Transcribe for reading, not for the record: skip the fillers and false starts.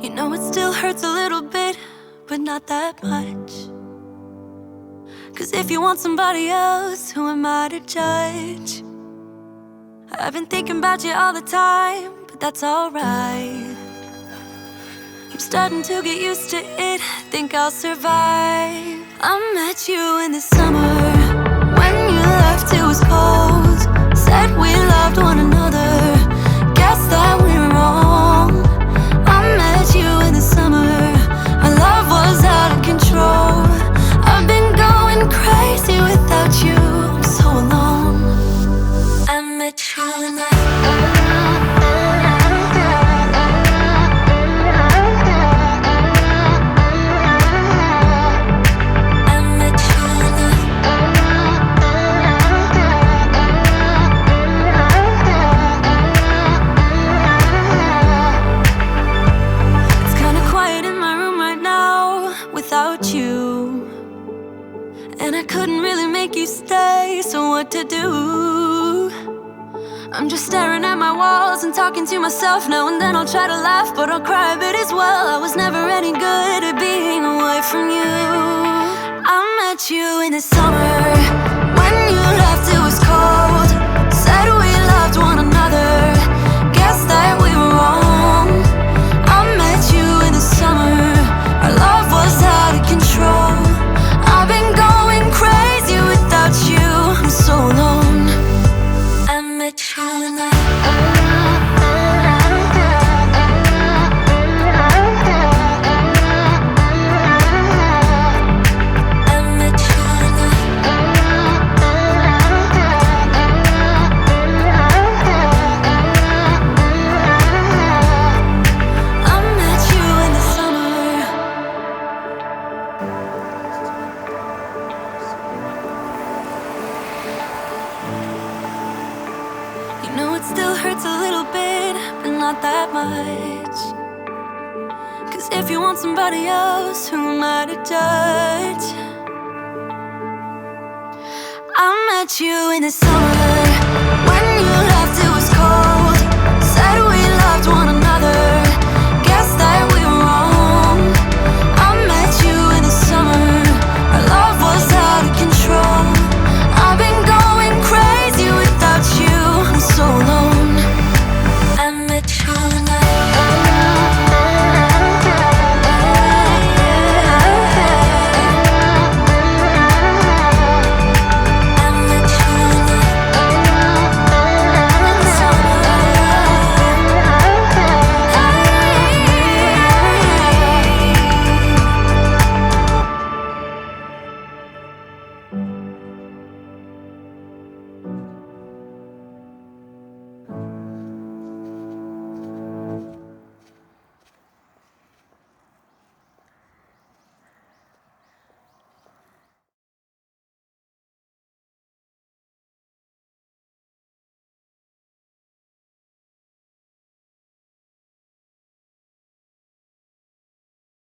You know it still hurts a little bit, but not that much. 'Cause if you want somebody else, who am I to judge? I've been thinking about you all the time, but that's alright. I'm starting to get used to it, think I'll survive. I met you in the summer, when you left it was cold. Said we loved one another, guess that we were wrong. I met you in the summer, our love was out of control. I've been going crazy without you, I'm so alone. I met you in the to do. I'm just staring at my walls and talking to myself. Now and then I'll try to laugh, but I'll cry a bit as well. I was never any good at being away from you. I met you in the summer, when you left it was cold. Said we loved one another, guess that we were wrong. I met you in the summer, our love was out of control. I've been going crazy without you, I'm so alone. I met you in the that much. 'Cause if you want somebody else, who am I to judge? I met you in the summer, when you left it